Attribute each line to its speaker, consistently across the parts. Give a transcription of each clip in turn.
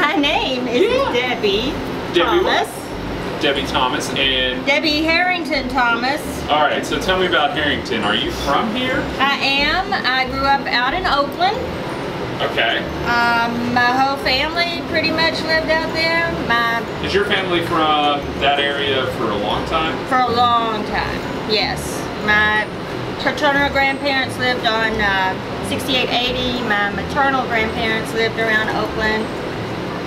Speaker 1: My name is Debbie Thomas.
Speaker 2: Debbie Thomas and...
Speaker 1: Debbie Herrington Thomas.
Speaker 2: Alright, so tell me about Herrington. Are you from here?
Speaker 1: I am. I grew up out in Oakland.
Speaker 2: Okay.
Speaker 1: My whole family pretty much lived out there.
Speaker 2: Is your family from that area for a long time?
Speaker 1: For a long time, yes. My paternal grandparents lived on 6880. My maternal grandparents lived around Oakland.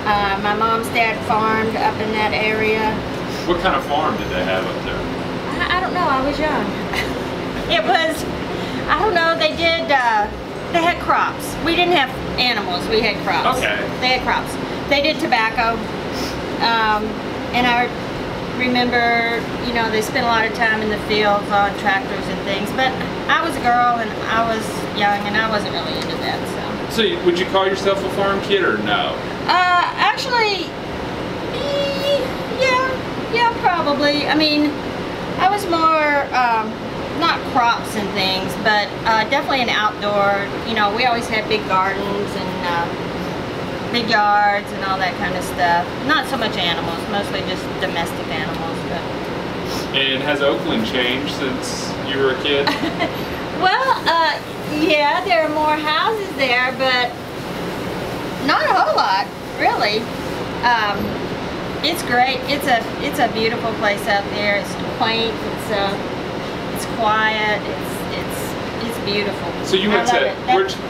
Speaker 1: My mom's dad farmed up in that area.
Speaker 2: What kind of farm did they have up there?
Speaker 1: I don't know, I was young. It was, I don't know, they had crops. We didn't have animals, we had crops.
Speaker 2: Okay.
Speaker 1: They had crops. They did tobacco. And I remember, you know, they spent a lot of time in the fields on tractors and things, but I was a girl and I was young and I wasn't really into that, so.
Speaker 2: So would you call yourself a farm kid or no?
Speaker 1: Actually, yeah, probably. I mean, I was more, not crops and things, but definitely an outdoor, you know, we always had big gardens and big yards and all that kind of stuff. Not so much animals, mostly just domestic animals. But.
Speaker 2: And has Oakland changed since you were a kid?
Speaker 1: Well, yeah, there are more houses there, but not a whole lot, really. It's great. It's a beautiful place out there. It's quaint. It's quiet. It's beautiful.
Speaker 2: So you went to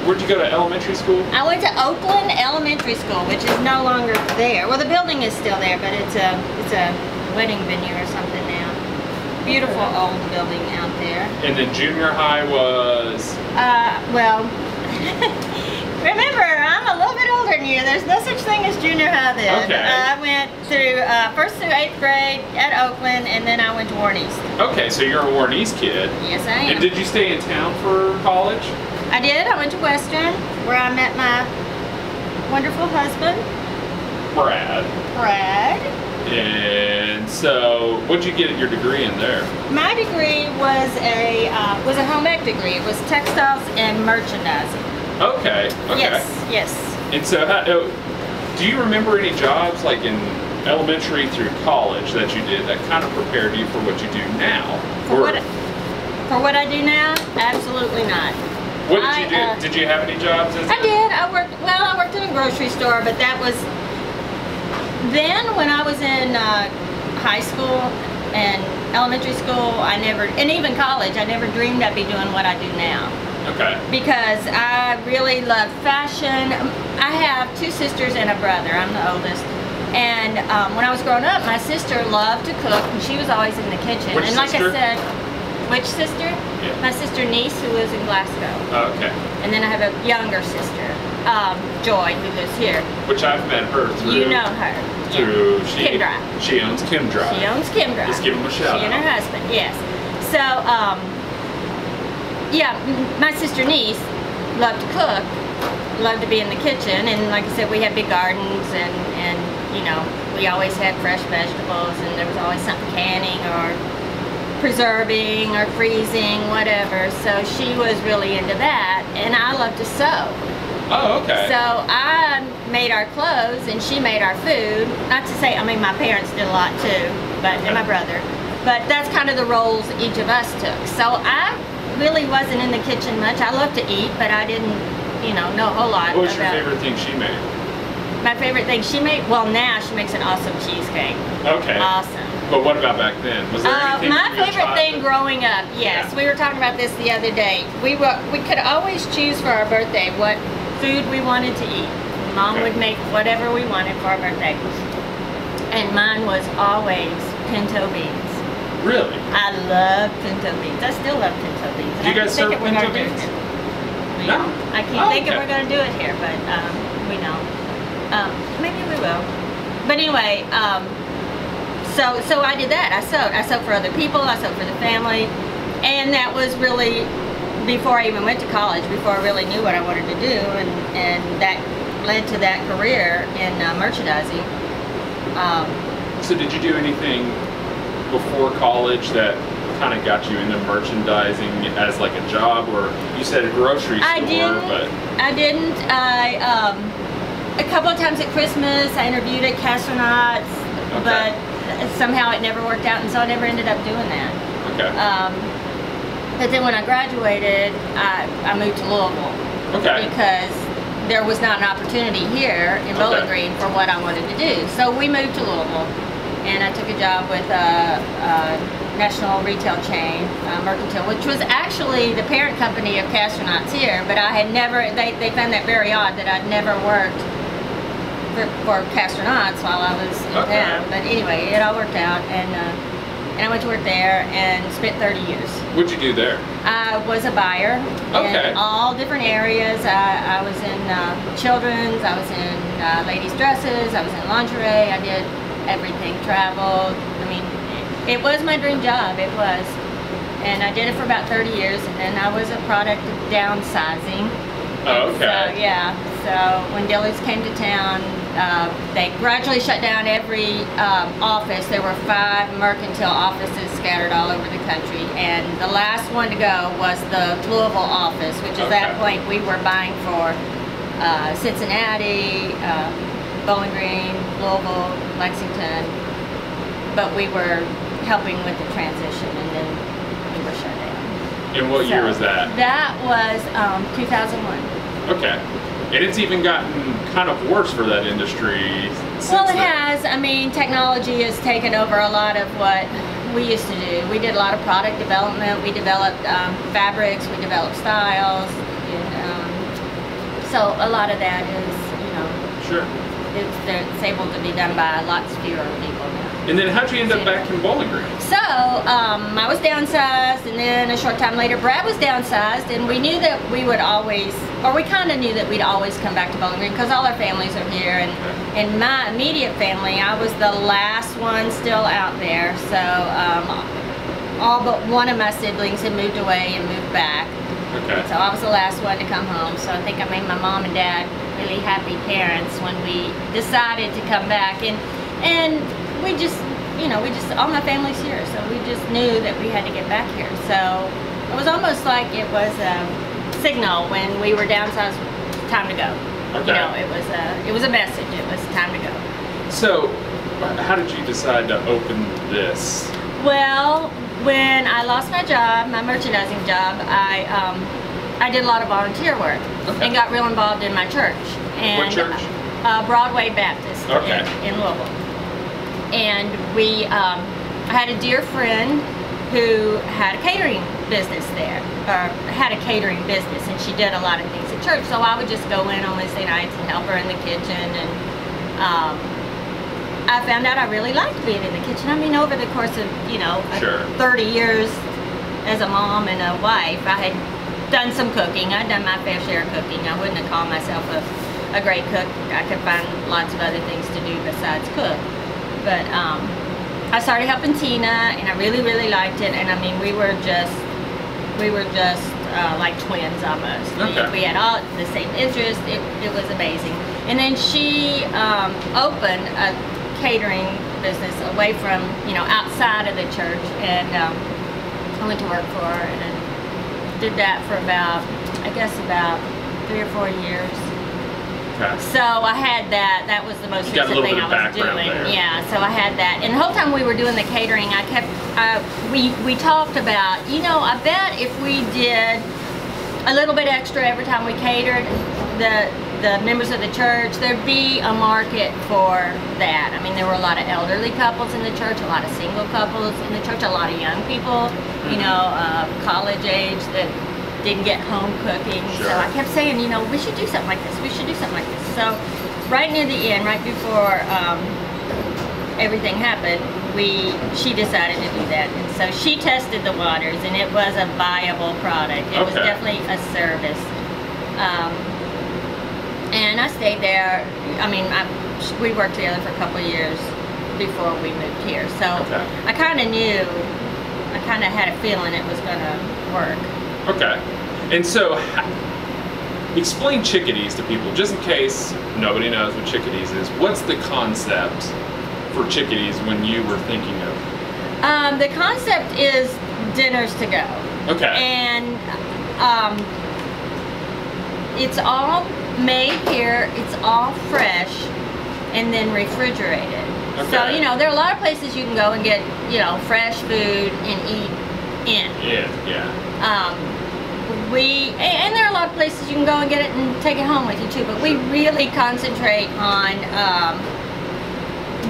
Speaker 2: where'd you go to elementary school?
Speaker 1: I went to Oakland Elementary School, which is no longer there. Well, the building is still there, but it's a wedding venue or something now. Beautiful old building out there.
Speaker 2: And then junior high was?
Speaker 1: Well, remember, I'm a little bit older than you. There's no such thing as junior high then.
Speaker 2: Okay.
Speaker 1: I went through 1st through 8th grade at Oakland, and then I went to Warren East.
Speaker 2: Okay, so you're a Warren East kid.
Speaker 1: Yes, I am.
Speaker 2: And did you stay in town for college?
Speaker 1: I did. I went to Western, where I met my wonderful husband,
Speaker 2: Brad. And so, what'd you get your degree in there? My degree was a
Speaker 1: home ec degree. It was textiles and merchandising.
Speaker 2: Okay.
Speaker 1: Yes.
Speaker 2: And so, do you remember any jobs like in elementary through college that you did that kind of prepared you for what you do now?
Speaker 1: For what I do now? Absolutely not.
Speaker 2: What did you do? Did you have any jobs?
Speaker 1: I did. I worked in a grocery store, but that was then when I was in high school and elementary school. And even college, I never dreamed I'd be doing what I do now.
Speaker 2: Okay.
Speaker 1: Because I really love fashion. I have 2 sisters and a brother. I'm the oldest. And when I was growing up, my sister loved to cook, and she was always in the kitchen.
Speaker 2: Which sister?
Speaker 1: Like I said, which sister?
Speaker 2: Yeah.
Speaker 1: My sister niece, who lives in Glasgow.
Speaker 2: Oh, okay.
Speaker 1: And then I have a younger sister, Joy, who lives here.
Speaker 2: Which I've met her through.
Speaker 1: You know her.
Speaker 2: Through
Speaker 1: Kim Drive.
Speaker 2: She owns Kim Drive.
Speaker 1: She owns Kim Drive.
Speaker 2: Just give them a shout out.
Speaker 1: She and her husband, yes. So, yeah, my sister niece loved to cook, loved to be in the kitchen, and like I said, we had big gardens, and you know, we always had fresh vegetables, and there was always something canning or preserving or freezing, whatever. So she was really into that, and I love to sew.
Speaker 2: Oh, okay.
Speaker 1: So I made our clothes and she made our food. Not to say, I mean, my parents did a lot too, and my brother. But that's kind of the roles each of us took. So I really wasn't in the kitchen much. I love to eat, but I didn't, you know a whole lot.
Speaker 2: What was your favorite thing she made?
Speaker 1: My favorite thing she made? Well, now she makes an awesome cheesecake.
Speaker 2: Okay.
Speaker 1: Awesome.
Speaker 2: But what about back then? Was there anything
Speaker 1: my favorite thing growing up, yes. Yeah. We were talking about this the other day. We could always choose for our birthday what food we wanted to eat. Mom would make whatever we wanted for our birthday. And mine was always pinto beans.
Speaker 2: Really?
Speaker 1: I love pinto beans. I still love pinto beans.
Speaker 2: Do you guys serve pinto beans?
Speaker 1: No. I can't think if we're going to do it here, but we don't. Maybe we will. But anyway, so I did that. I sewed. I sewed for other people. I sewed for the family. And that was really before I even went to college, before I really knew what I wanted to do, and that led to that career in merchandising.
Speaker 2: So did you do anything before college that kind of got you into merchandising as like a job, or you said a grocery store?
Speaker 1: I didn't. A couple of times at Christmas, I interviewed at Castronauts, but somehow it never worked out, and so I never ended up doing that.
Speaker 2: Okay.
Speaker 1: But then when I graduated, I moved to Louisville.
Speaker 2: Okay.
Speaker 1: Because there was not an opportunity here in Bowling Green for what I wanted to do. So we moved to Louisville, and I took a job with a national retail chain, Mercantile, which was actually the parent company of Castronauts here, but I had never, they found that very odd that I'd never worked for Castronauts while I was in town. But anyway, it all worked out, and I went to work there and spent 30 years.
Speaker 2: What'd you do there?
Speaker 1: I was a buyer in all different areas. I was in children's, I was in ladies' dresses, I was in lingerie, I did everything, traveled. I mean, it was my dream job, it was. And I did it for about 30 years, and then I was a product of downsizing.
Speaker 2: Oh, okay.
Speaker 1: So, yeah, so when Dillard's came to town, they gradually shut down every office. There were 5 Mercantile offices scattered all over the country, and the last one to go was the Louisville office, which at that point we were buying for Cincinnati, Bowling Green, Louisville, Lexington, but we were helping with the transition, and then we were shut down.
Speaker 2: And what year was that?
Speaker 1: That was 2001.
Speaker 2: Okay. And it's even gotten kind of worse for that industry since
Speaker 1: Well, it has. I mean, technology has taken over a lot of what we used to do. We did a lot of product development. We developed fabrics. We developed styles. And, so a lot of that is, you know, it's able to be done by lots fewer people now.
Speaker 2: And then how'd you end up back in Bowling Green?
Speaker 1: So, I was downsized, and then a short time later, Brad was downsized, and we knew that we would always, or we kind of knew that we'd always come back to Bowling Green because all our families are here, and in my immediate family, I was the last one still out there, so all but one of my siblings had moved away and moved back.
Speaker 2: Okay.
Speaker 1: So I was the last one to come home, so I think I made my mom and dad really happy parents when we decided to come back, and we just, you know, all my family's here, so we just knew that we had to get back here. So it was almost like it was a signal when we were downsized, time to go. Okay. You know, it was a message, it was time to go. So
Speaker 2: how did you decide to open this?
Speaker 1: Well, when I lost my job, my merchandising job, I did a lot of volunteer work and got real involved in my church. And,
Speaker 2: what church?
Speaker 1: Broadway Baptist in Louisville. And I had a dear friend who had a catering business there, or had a catering business, and she did a lot of things at church. So I would just go in on Wednesday nights and help her in the kitchen, and I found out I really liked being in the kitchen. I mean, over the course of, you know, 30 years as a mom and a wife, I had done some cooking. I'd done my fair share of cooking. I wouldn't have called myself a great cook. I could find lots of other things to do besides cook. But I started helping Tina, and I really, really liked it. And I mean, we were just like twins almost. We had all the same interests. It was amazing. And then she opened a catering business away from, you know, outside of the church, and I went to work for her, and I did that for about 3 or 4 years. Okay. So I had that. That was the most recent thing I was doing. There. Yeah. So I had that, and the whole time we were doing the catering, we talked about, you know, I bet if we did a little bit extra every time we catered, the members of the church, there'd be a market for that. I mean, there were a lot of elderly couples in the church, a lot of single couples in the church, a lot of young people, you know, college age that didn't get home cooking. So I kept saying, you know, we should do something like this. We should do something like this. So right near the end, right before everything happened, she decided to do that. And so she tested the waters, and it was a viable product. It was definitely a service. And I stayed there. I mean, we worked together for a couple of years before we moved here. So I kind of knew, I kind of had a feeling it was going to work.
Speaker 2: Okay. And so, explain Chickadees to people, just in case nobody knows what Chickadees is. What's the concept for Chickadees when you were thinking of?
Speaker 1: The concept is dinners to go.
Speaker 2: Okay.
Speaker 1: And it's all made here. It's all fresh and then refrigerated.
Speaker 2: Okay.
Speaker 1: So, you know, there are a lot of places you can go and get, you know, fresh food and eat in.
Speaker 2: Yeah.
Speaker 1: And there are a lot of places you can go and get it and take it home with you too, but we really concentrate on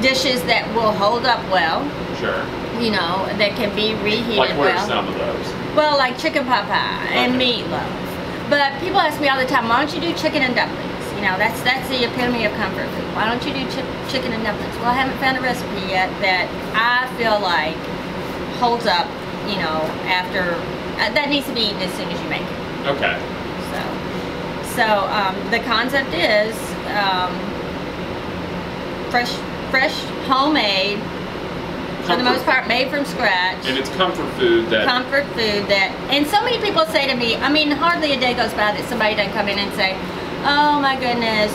Speaker 1: dishes that will hold up well.
Speaker 2: Sure.
Speaker 1: You know, that can be reheated
Speaker 2: Like what
Speaker 1: well.
Speaker 2: are some of those?
Speaker 1: Well, like chicken pot pie and meatloaf. But people ask me all the time, why don't you do chicken and dumplings? You know, that's the epitome of comfort food. Why don't you do chicken and dumplings? Well, I haven't found a recipe yet that I feel like holds up, you know, after, that needs to be eaten as soon as you make it.
Speaker 2: Okay.
Speaker 1: So the concept is fresh, homemade, for the most part, made from scratch.
Speaker 2: And it's comfort food that...
Speaker 1: And so many people say to me, I mean, hardly a day goes by that somebody doesn't come in and say, oh my goodness,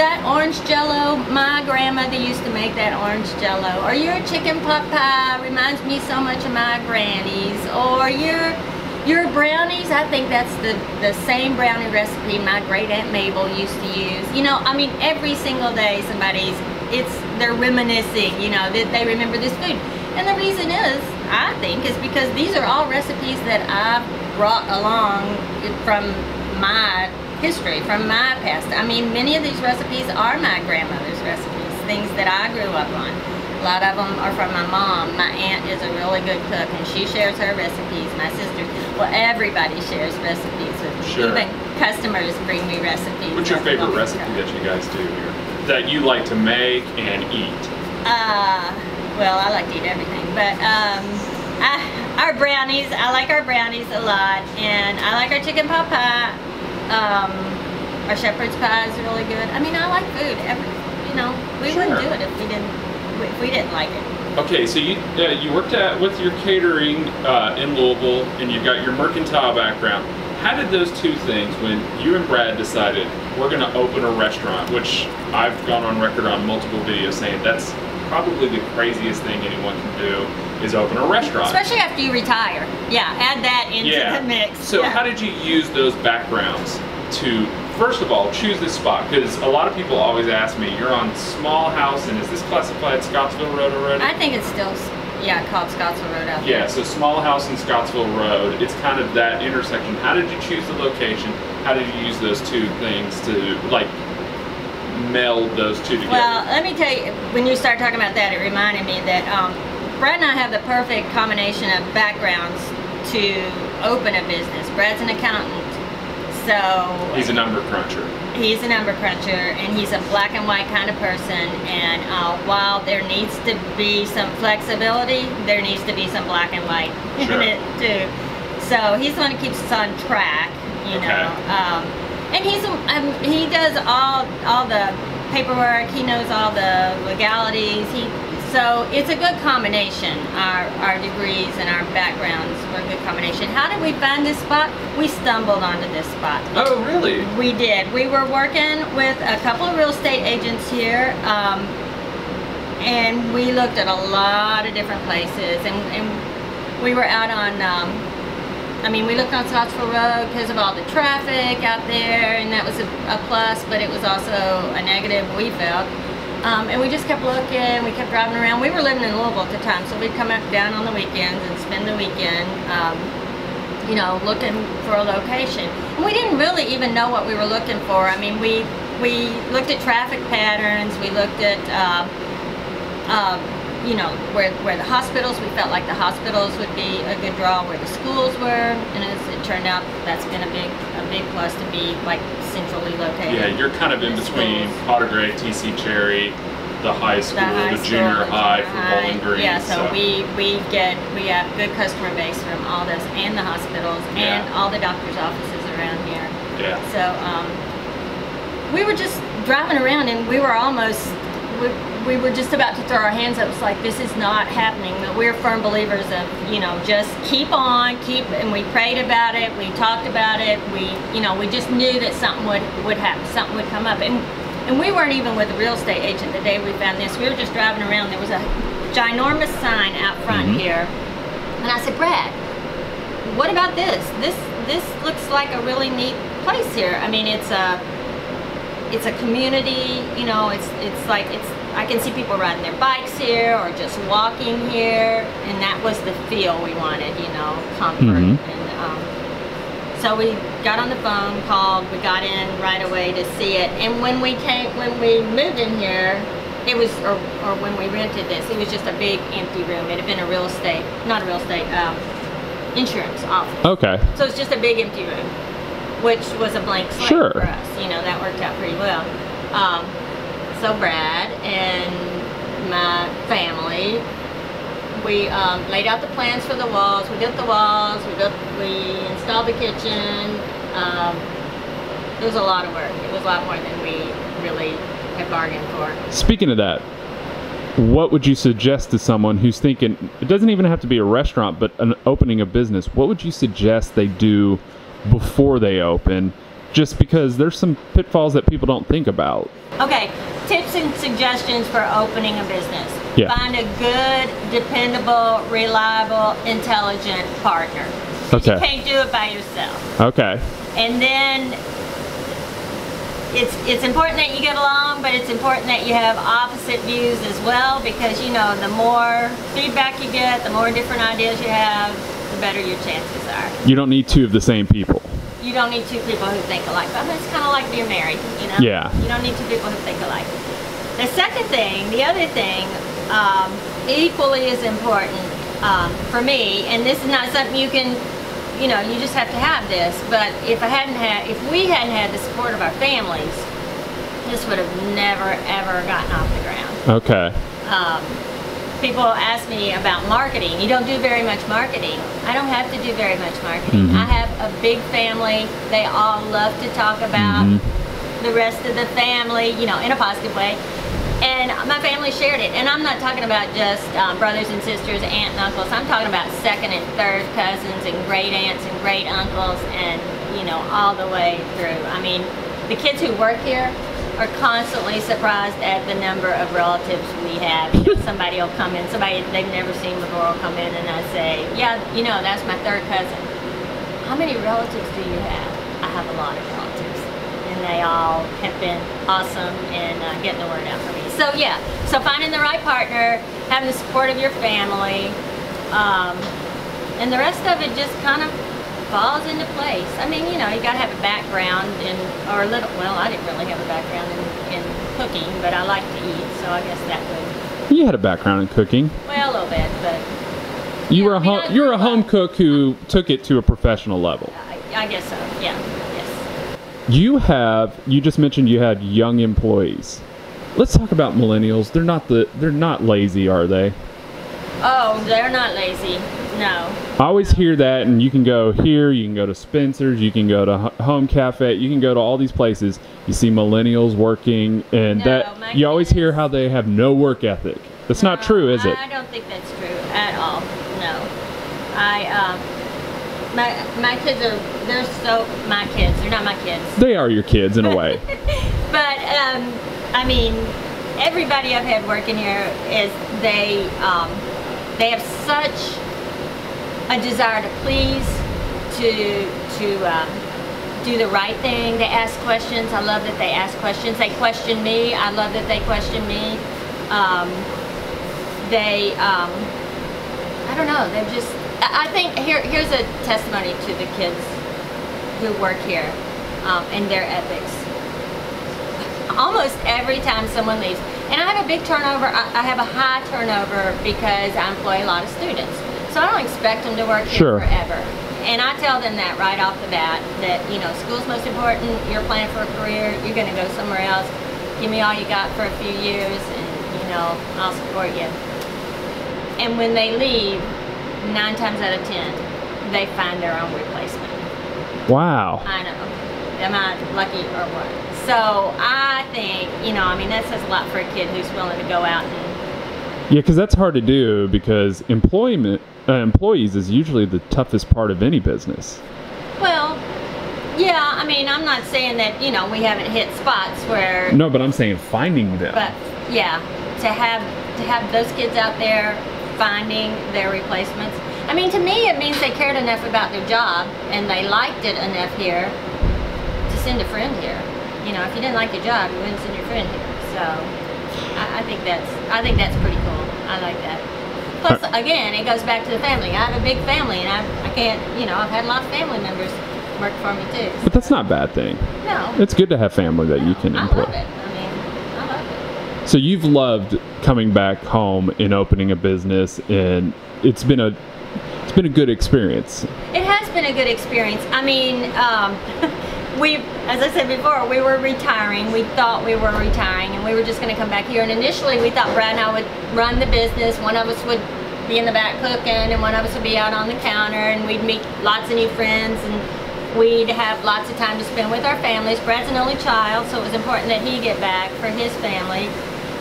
Speaker 1: that orange jello, my grandmother used to make that orange jello. Or your chicken pot pie reminds me so much of my granny's. Or your brownies, I think that's the same brownie recipe my great Aunt Mabel used to use. You know, I mean, every single day they're reminiscing, you know, they remember this food. And the reason is, I think, is because these are all recipes that I've brought along from my history, from my past. I mean, many of these recipes are my grandmother's recipes, things that I grew up on. A lot of them are from my mom. My aunt is a really good cook, and she shares her recipes. My sister, well, everybody shares recipes with me.
Speaker 2: Sure.
Speaker 1: Even customers bring me recipes.
Speaker 2: What's your favorite recipe that you guys do here? That you like to make and eat?
Speaker 1: Well, I like to eat everything, but our brownies, I like our brownies a lot, and I like our chicken pot pie. Our shepherd's pie is really good. I mean, I like food. You know, we wouldn't do it if we didn't like it.
Speaker 2: Okay, so you worked with your catering in Louisville, and you've got your mercantile background. How did those two things, when you and Brad decided we're going to open a restaurant, which I've gone on record on multiple videos saying that's probably the craziest thing anyone can do, is open a restaurant.
Speaker 1: Especially after you retire. Yeah, add that into the mix.
Speaker 2: So how did you use those backgrounds to, first of all, choose this spot? Because a lot of people always ask me, you're on Smallhouse, and is this classified Scottsville Road already?
Speaker 1: I think it's still, called Scottsville Road out there.
Speaker 2: Yeah, so Smallhouse and Scottsville Road, it's kind of that intersection. How did you choose the location? How did you use those two things to, like, meld those two together?
Speaker 1: Well, let me tell you, when you start talking about that, it reminded me that Brad and I have the perfect combination of backgrounds to open a business. Brad's an accountant, so...
Speaker 2: He's a number cruncher.
Speaker 1: He's a number cruncher, and he's a black and white kind of person, and while there needs to be some flexibility, there needs to be some black and white in it too. So he's the one who keeps us on track, you know. And he does all the paperwork. He knows all the legalities. So it's a good combination. Our degrees and our backgrounds were a good combination. How did we find this spot? We stumbled onto this spot.
Speaker 2: Oh, really?
Speaker 1: We did. We were working with a couple of real estate agents here, and we looked at a lot of different places, and we were out on, we looked on Scottsville Road because of all the traffic out there, and that was a plus, but it was also a negative, we felt. And we just kept looking, we kept driving around. We were living in Louisville at the time, so we'd come up down on the weekends and spend the weekend, you know, looking for a location. And we didn't really even know what we were looking for. I mean, we looked at traffic patterns, we looked at, you know, where the hospitals, we felt like the hospitals would be a good draw, where the schools were, and as it turned out, that's been a big plus to be like centrally located.
Speaker 2: Yeah, you're kind of in between Potter Gray, TC Cherry, the high school, the junior high for Bowling Green.
Speaker 1: Yeah, so we have good customer base from all those, and the hospitals, and all the doctors' offices around here.
Speaker 2: Yeah.
Speaker 1: So we were just driving around, and we were almost, we were just about to throw our hands up. It's like, this is not happening. But we're firm believers of, you know, just keep on, and we prayed about it, we talked about it, we just knew that something would happen, something would come up. And we weren't even with a real estate agent the day we found this. We were just driving around. There was a ginormous sign out front here. And I said, Brad, what about this? This looks like a really neat place here. I mean, it's it's a community, you know, it's like, I can see people riding their bikes here or just walking here, and that was the feel we wanted, you know, comfort.
Speaker 2: Mhm.
Speaker 1: And so we got on the phone, called, we got in right away to see it. And when we moved in here, it was, or when we rented this, it was just a big empty room. It had been insurance office.
Speaker 2: Okay.
Speaker 1: So it's just a big empty room, which was a blank slate
Speaker 2: Sure.
Speaker 1: for us. You know, that worked out pretty well. So Brad and my family, we laid out the plans for the walls. We built the walls. We installed the kitchen. It was a lot of work. It was a lot more than we really had bargained for.
Speaker 2: Speaking of that, what would you suggest to someone who's thinking, it doesn't even have to be a restaurant, but opening a business, what would you suggest they do before they open? Just because there's some pitfalls that people don't think about.
Speaker 1: Okay, tips and suggestions for opening a business.
Speaker 2: Yeah.
Speaker 1: Find a good, dependable, reliable, intelligent partner.
Speaker 2: Okay.
Speaker 1: You can't do it by yourself.
Speaker 2: Okay.
Speaker 1: And then it's important that you get along, but it's important that you have opposite views as well, because, you know, the more feedback you get, the more different ideas you have, the better your chances are.
Speaker 2: You don't need two of the same people.
Speaker 1: You don't need two people who think alike. I mean, it's kind of like being married, you know?
Speaker 2: Yeah.
Speaker 1: You don't need two people who think alike. The second thing, the other thing, equally as important for me, and this is not something you can, you know, you just have to have this, but if we hadn't had the support of our families, this would have never, ever gotten off the ground.
Speaker 2: Okay.
Speaker 1: People ask me about marketing. You don't do very much marketing. I don't have to do very much marketing.
Speaker 2: Mhm.
Speaker 1: I have a big family. They all love to talk about the rest of the family, you know, in a positive way. And my family shared it. And I'm not talking about just brothers and sisters, aunt and uncles. I'm talking about second and third cousins and great aunts and great uncles, and, you know, all the way through. I mean, the kids who work here are constantly surprised at the number of relatives we have. You know, somebody will come in, somebody they've never seen before will come in, and I say, yeah, you know, that's my third cousin. How many relatives do you have? I have a lot of relatives, and they all have been awesome in getting the word out for me. So yeah, so finding the right partner, having the support of your family, and the rest of it just kind of falls into place. I mean, you know, you gotta have a background or a little, well, I didn't really have a background in cooking, but I like to eat, so I guess that would.
Speaker 2: You had a background in cooking.
Speaker 1: Well, a little bit, but.
Speaker 2: You were
Speaker 1: a
Speaker 2: a home cook who took it to a professional level.
Speaker 1: I guess so, yeah, yes.
Speaker 2: You just mentioned you had young employees. Let's talk about millennials. They're not lazy, are they?
Speaker 1: Oh, they're not lazy, no.
Speaker 2: I always hear that, and you can go here, you can go to Spencer's, you can go to Home Cafe, you can go to all these places. You see millennials working, and you always hear how they have no work ethic. That's not true, is it?
Speaker 1: I don't think that's true at all, no. My kids my kids, they're not my kids.
Speaker 2: They are your kids in a way.
Speaker 1: But, I mean, everybody I've had working here they have such a desire to please, to do the right thing. They ask questions. I love that they ask questions. They question me. I love that they question me. I don't know. They've just. I think here's a testimony to the kids who work here and their ethics. Almost every time someone leaves, and I have a big turnover. I have a high turnover because I employ a lot of students. So I don't expect them to work here forever. And I tell them that right off the bat, that, you know, school's most important, you're planning for a career, you're gonna go somewhere else, give me all you got for a few years, and, you know, I'll support you. And when they leave, 9 times out of 10, they find their own replacement.
Speaker 2: Wow.
Speaker 1: I know. Am I lucky or what? So I think, you know, I mean, that says a lot for a kid who's willing to go out and.
Speaker 2: Yeah, because that's hard to do, because employees is usually the toughest part of any business.
Speaker 1: Well, yeah, I mean, I'm not saying that, you know, we haven't hit spots where.
Speaker 2: No, but I'm saying finding them.
Speaker 1: But yeah, to have those kids out there finding their replacements. I mean, to me, it means they cared enough about their job and they liked it enough here to send a friend here. You know, if you didn't like your job, you wouldn't send your friend here. So I think that's pretty cool. I like that. Plus, again, it goes back to the family. I have a big family, and I can't, you know, I've had a lot of family members work for me too.
Speaker 2: But that's not a bad thing.
Speaker 1: No.
Speaker 2: It's good to have family that you can input.
Speaker 1: I love it. I mean, I love it.
Speaker 2: So you've loved coming back home and opening a business, and it's been a good experience.
Speaker 1: It has been a good experience. I mean, as I said before, we were retiring. We thought we were retiring, and we were just going to come back here. And initially, we thought Brad and I would run the business. One of us would be in the back cooking, and one of us would be out on the counter, and we'd meet lots of new friends, and we'd have lots of time to spend with our families. Brad's an only child, so it was important that he get back for his family.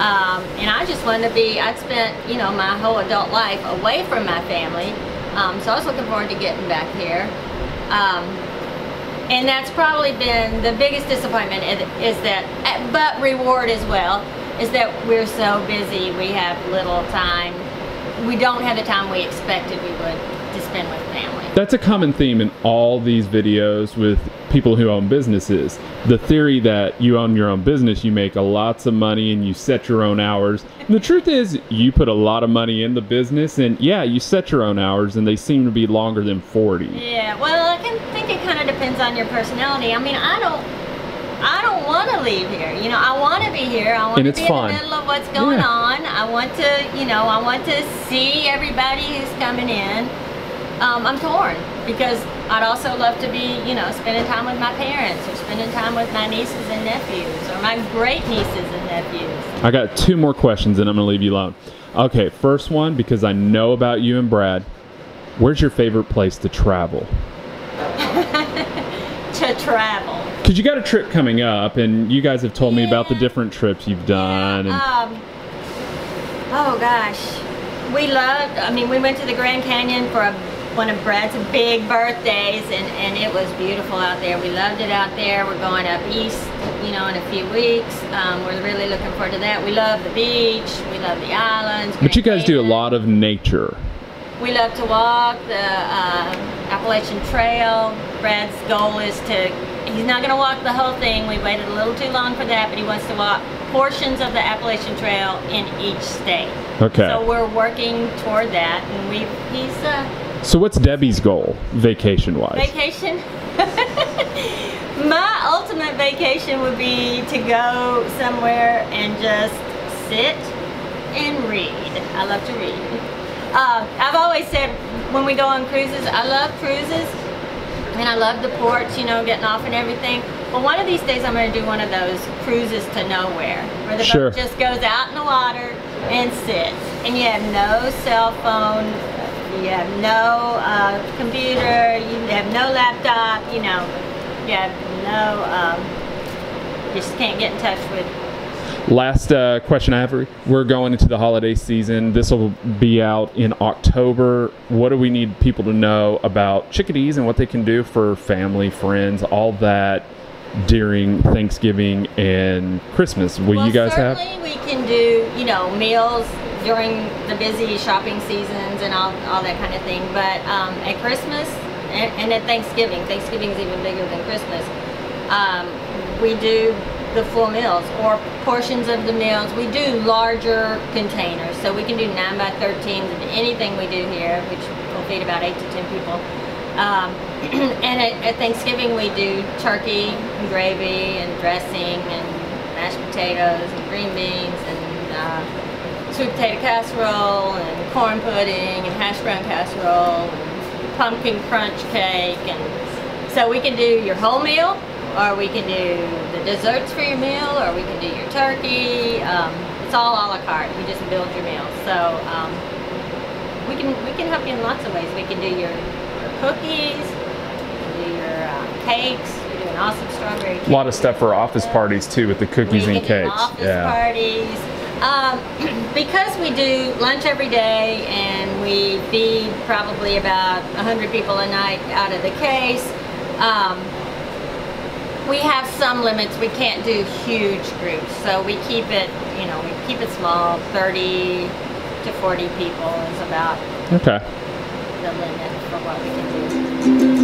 Speaker 1: And I just wanted to be, I'd spent, you know, my whole adult life away from my family. So I was looking forward to getting back here. And that's probably been the biggest disappointment is that, but reward as well, is that we're so busy, we have little time. We don't have the time we expected we would to spend with family.
Speaker 2: That's a common theme in all these videos with people who own businesses. The theory that you own your own business, you make lots of money and you set your own hours. And the truth is, you put a lot of money in the business, and yeah, you set your own hours, and they seem to be longer than 40.
Speaker 1: Yeah, well, I think it kind of depends on your personality. I mean, I don't want to leave here. You know, I want to be here. I want to be in the middle of what's going on. I want to, you know, I want to see everybody who's coming in. I'm torn because I'd also love to be, you know, spending time with my parents or spending time with my nieces and nephews or my great nieces and nephews.
Speaker 2: I got 2 more questions and I'm going to leave you alone. Okay, first one, because I know about you and Brad. Where's your favorite place to travel?
Speaker 1: To travel.
Speaker 2: Because you got a trip coming up, and you guys have told me about the different trips you've done.
Speaker 1: Yeah,
Speaker 2: and
Speaker 1: oh gosh, we went to the Grand Canyon for one of Brad's big birthdays, and it was beautiful out there. We loved it out there. We're going up east, you know, in a few weeks. We're really looking forward to that. We love the beach. We love the islands.
Speaker 2: But you guys do a lot of nature.
Speaker 1: We love to walk the Appalachian Trail. Brad's goal is he's not going to walk the whole thing. We waited a little too long for that, but he wants to walk portions of the Appalachian Trail in each state.
Speaker 2: Okay.
Speaker 1: So we're working toward that, and
Speaker 2: So what's Debbie's goal, vacation-wise?
Speaker 1: Vacation? My ultimate vacation would be to go somewhere and just sit and read. I love to read. I've always said when we go on cruises, I love cruises and I love the ports, you know, getting off and everything. But one of these days I'm going to do one of those cruises to nowhere where the boat just goes out in the water and sits, and you have no cell phone, you have no computer, you have no laptop, you know, you have no, you just can't get in touch with.
Speaker 2: Last question I have. We're going into the holiday season. This will be out in October. What do we need people to know about Chickadees and what they can do for family, friends, all that during Thanksgiving and Christmas? Will you guys have?
Speaker 1: Certainly we can do, you know, meals during the busy shopping seasons and all that kind of thing. But at Christmas and at Thanksgiving is even bigger than Christmas. We do the full meals or portions of the meals. We do larger containers, so we can do 9 by 13s of anything we do here, which will feed about 8 to 10 people. And at Thanksgiving we do turkey and gravy and dressing and mashed potatoes and green beans and sweet potato casserole and corn pudding and hash brown casserole and pumpkin crunch cake. And so we can do your whole meal, or we can do the desserts for your meal, or we can do your turkey. It's all a la carte. We just build your meal. So we can help you in lots of ways. We can do your cookies, we can do your cakes. We do an awesome strawberry cake.
Speaker 2: A lot of stuff for office parties too, with the cookies and cakes.
Speaker 1: Office parties. Because we do lunch every day and we feed probably about 100 people a night out of the case. We have some limits. We can't do huge groups, so we keep it, you know, we keep it small. 30 to 40 people is about the limit for what we can do.